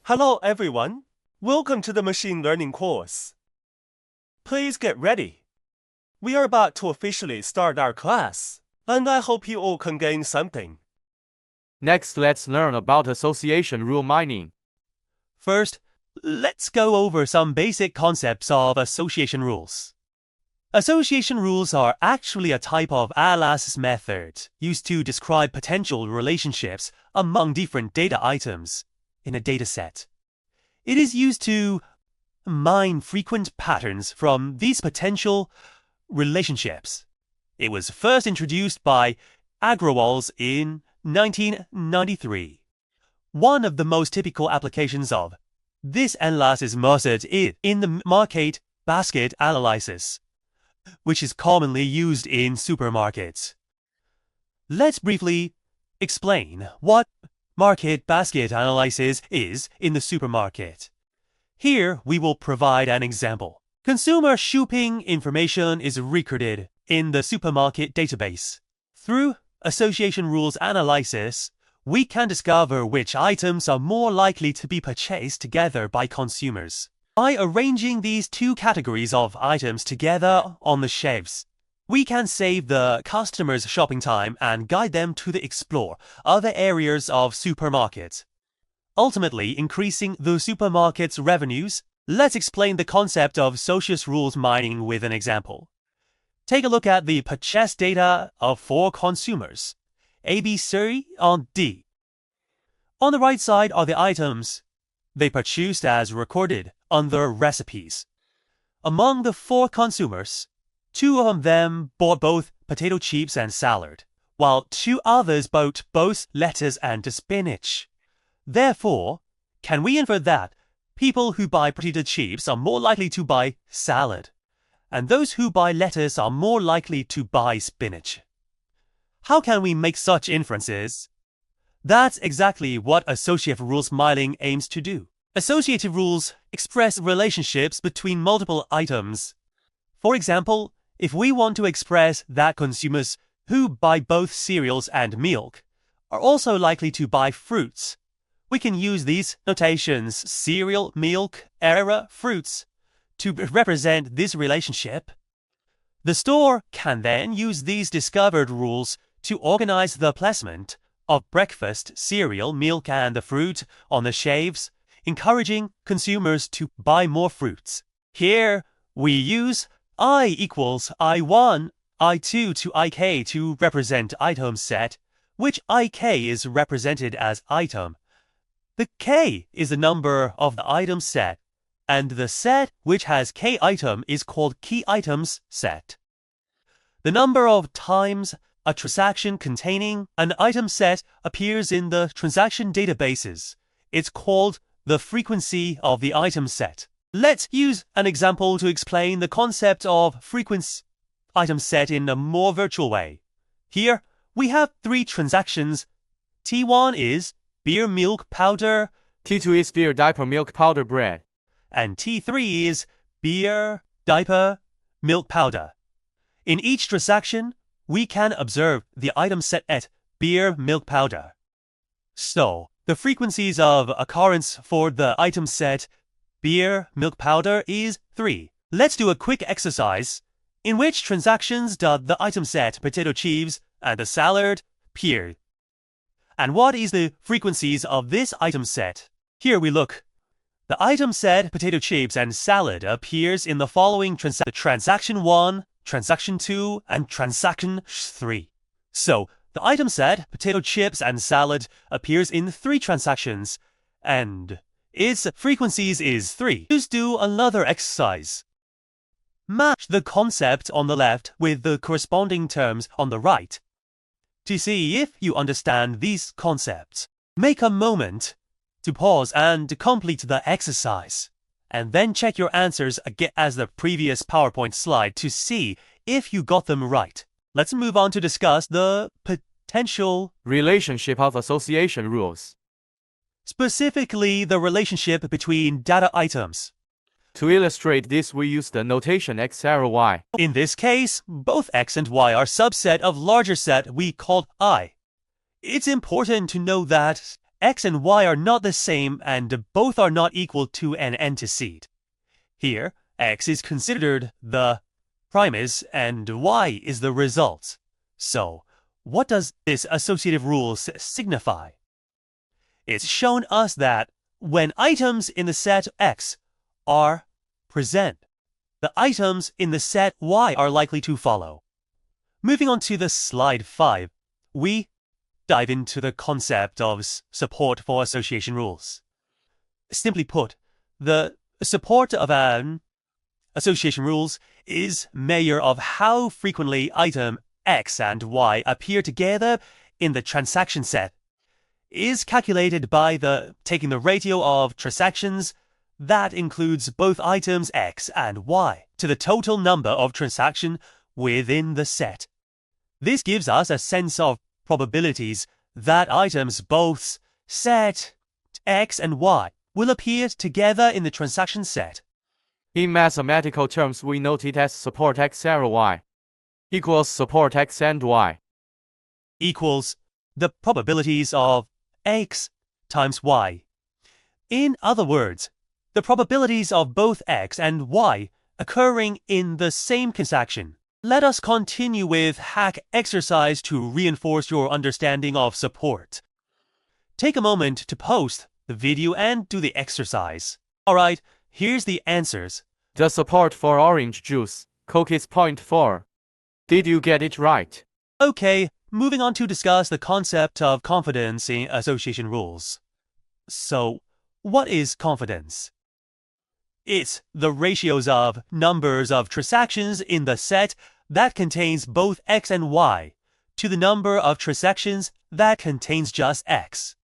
Hello everyone, welcome to the machine learning course. Please get ready. We are about to officially start our class, and I hope you all can gain something. Next, let's learn about association rule mining. First, let's go over some basic concepts of association rules. Association rules are actually a type of analysis method used to describe potential relationships among different data items in a dataset. It is used to mine frequent patterns from these potential relationships. It was first introduced by Agrawal in 1993. One of the most typical applications of this analysis method is in the market basket analysis, which is commonly used in supermarkets. Let's briefly explain what market basket analysis is in the supermarket. Here we will provide an example. Consumer shopping information is recorded in the supermarket database. Through association rules analysis, we can discover which items are more likely to be purchased together by consumers. By arranging these two categories of items together on the shelves, we can save the customer's shopping time and guide them to explore other areas of supermarkets, ultimately increasing the supermarket's revenues. Let's explain the concept of association rules mining with an example. Take a look at the purchase data of 4 consumers, A, B, C, and D. On the right side are the items they purchased as recorded on their recipes. Among the 4 consumers, 2 of them bought both potato chips and salad, while 2 others bought both lettuce and spinach. Therefore, can we infer that people who buy potato chips are more likely to buy salad, and those who buy lettuce are more likely to buy spinach? How can we make such inferences? That's exactly what associative rules mining aims to do. Associative rules express relationships between multiple items. For example, if we want to express that consumers who buy both cereals and milk are also likely to buy fruits, we can use these notations cereal, milk, fruits to represent this relationship. The store can then use these discovered rules to organize the placement of breakfast, cereal, milk, and the fruit on the shelves, encouraging consumers to buy more fruits. Here, we use I equals I1, I2 to IK to represent item set, which IK is represented as item. The K is the number of the item set, and the set which has K item is called key items set. The number of times a transaction containing an item set appears in the transaction databases. It's called the frequency of the item set. Let's use an example to explain the concept of frequency item set in a more virtual way. Here, we have 3 transactions. T1 is beer milk powder, T2 is beer diaper milk powder bread, and T3 is beer diaper milk powder. In each transaction, we can observe the item set at beer milk powder. So, the frequencies of occurrence for the item set beer milk powder is 3. Let's do a quick exercise. In which transactions does the item set potato chips and the salad appear? And what is the frequencies of this item set? Here we look. The item set potato chips and salad appears in the following transaction 1, transaction 2, and transaction 3. So, the item set potato chips and salad appears in 3 transactions, and its frequencies is 3. Let's do another exercise. Match the concept on the left with the corresponding terms on the right. To see if you understand these concepts, make a moment to pause and complete the exercise, and then check your answers again as the previous PowerPoint slide to see if you got them right. Let's move on to discuss the potential relationship of association rules. Specifically, the relationship between data items. To illustrate this, we use the notation x arrow y. In this case, both x and y are subset of larger set we called I. It's important to know that x and y are not the same and both are not equal to an antecedent. Here, x is considered the premise and y is the result. So, what does this associative rule signify? It's shown us that when items in the set X are present, the items in the set Y are likely to follow. Moving on to the slide 5, we dive into the concept of support for association rules. Simply put, the support of an association rules is measure of how frequently item X and Y appear together in the transaction set, is calculated by taking the ratio of transactions that includes both items X and Y to the total number of transactions within the set. This gives us a sense of probabilities that items both set X and Y will appear together in the transaction set. In mathematical terms, we note it as support X arrow Y equals support X and Y equals the probabilities of X times Y. In other words, the probabilities of both X and Y occurring in the same transaction. Let us continue with hack exercise to reinforce your understanding of support. Take a moment to pause the video and do the exercise. Alright, here's the answers. The support for orange juice, Coke is 0.4. Did you get it right? Okay, moving on to discuss the concept of confidence in association rules. So, what is confidence? It's the ratios of numbers of transactions in the set that contains both X and Y to the number of transactions that contains just X.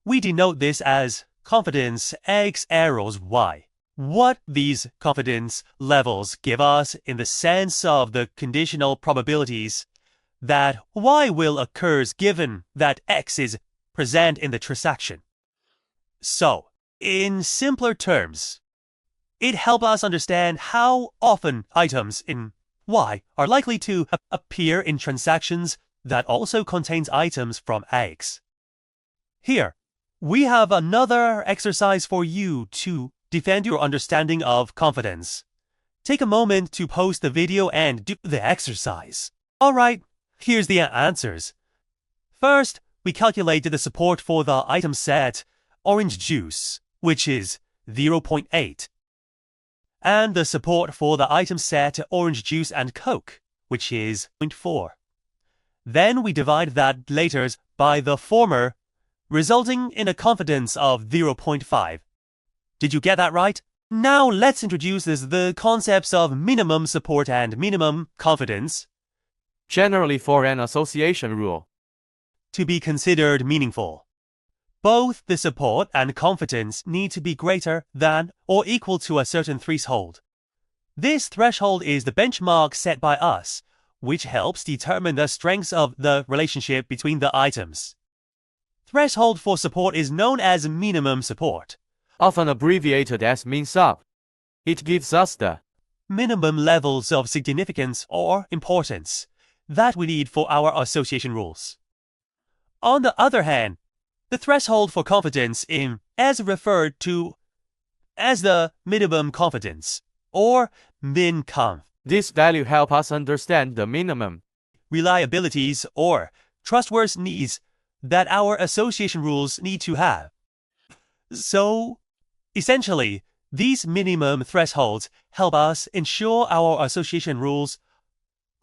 We denote this as confidence X arrows Y. What these confidence levels give us in the sense of the conditional probabilities that Y will occur given that X is present in the transaction. So, in simpler terms, it helps us understand how often items in Y are likely to appear in transactions that also contains items from X. Here, we have another exercise for you to defend your understanding of confidence. Take a moment to pause the video and do the exercise. Alright, here's the answers. First, we calculated the support for the item set orange juice, which is 0.8, and the support for the item set orange juice and Coke, which is 0.4. Then we divide that later by the former, resulting in a confidence of 0.5. Did you get that right? Now let's introduce the concepts of minimum support and minimum confidence Generally, for an association rule to be considered meaningful. Both the support and confidence need to be greater than or equal to a certain threshold. This threshold is the benchmark set by us, which helps determine the strength of the relationship between the items. Threshold for support is known as minimum support, often abbreviated as min sub. It gives us the minimum levels of significance or importance that we need for our association rules. On the other hand, the threshold for confidence is referred to as the minimum confidence, or min-conf. This value helps us understand the minimum reliabilities or trustworthiness that our association rules need to have. So, essentially, these minimum thresholds help us ensure our association rules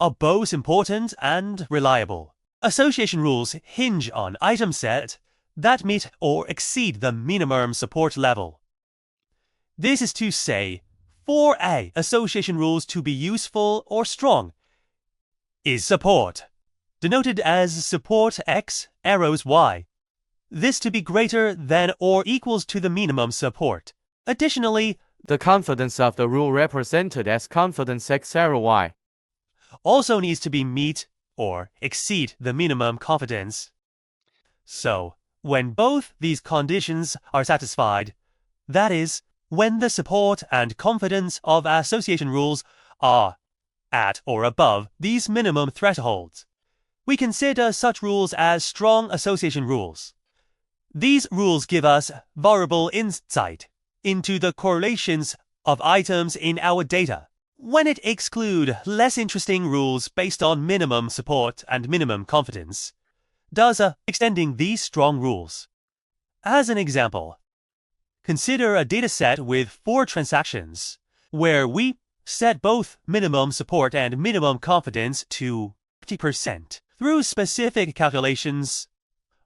are both important and reliable. Association rules hinge on item set that meet or exceed the minimum support level. This is to say, for a association rules to be useful or strong, is support, denoted as support X arrows Y. This to be greater than or equals to the minimum support. Additionally, the confidence of the rule represented as confidence X arrow Y also needs to be meet or exceed the minimum confidence. So, when both these conditions are satisfied, that is, when the support and confidence of association rules are at or above these minimum thresholds, we consider such rules as strong association rules. These rules give us valuable insight into the correlations of items in our data, when it excludes less interesting rules based on minimum support and minimum confidence, thus extending these strong rules. As an example, consider a dataset with 4 transactions, where we set both minimum support and minimum confidence to 50%. Through specific calculations,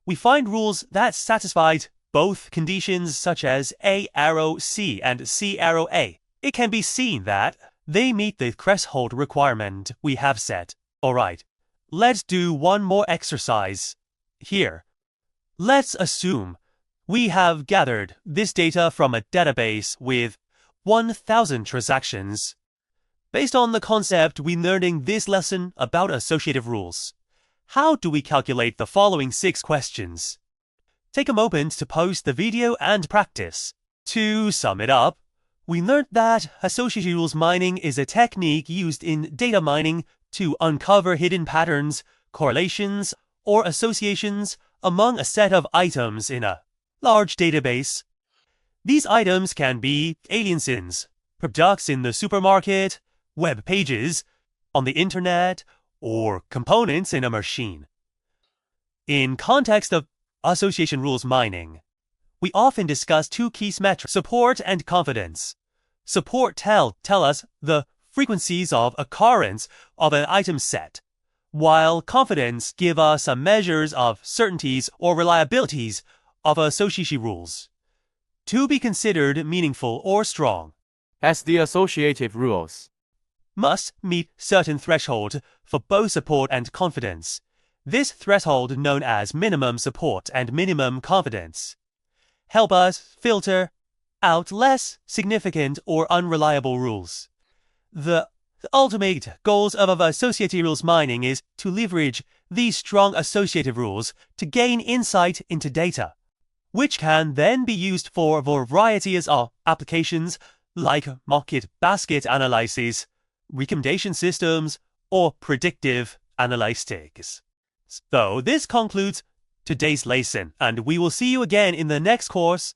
we find rules that satisfy both conditions such as A arrow C and C arrow A. It can be seen that they meet the threshold requirement we have set. Alright, let's do one more exercise. Here, let's assume we have gathered this data from a database with 1,000 transactions. Based on the concept we learned in this lesson about associative rules, how do we calculate the following 6 questions? Take a moment to pause the video and practice. To sum it up, we learned that associative rules mining is a technique used in data mining to uncover hidden patterns, correlations, or associations among a set of items in a large database. These items can be aliases, products in the supermarket, web pages, on the internet, or components in a machine. In context of association rules mining, we often discuss 2 key metrics, support and confidence. Support tell us the frequencies of occurrence of an item set, while confidence give us measures of certainties or reliabilities of association rules, to be considered meaningful or strong. As the associative rules Must meet certain threshold for both support and confidence. This threshold, known as minimum support and minimum confidence, help us filter out less significant or unreliable rules. The ultimate goals of associative rules mining is to leverage these strong associative rules to gain insight into data, which can then be used for varieties of applications like market basket analysis, recommendation systems, or predictive analytics. So this concludes today's lesson, and we will see you again in the next course.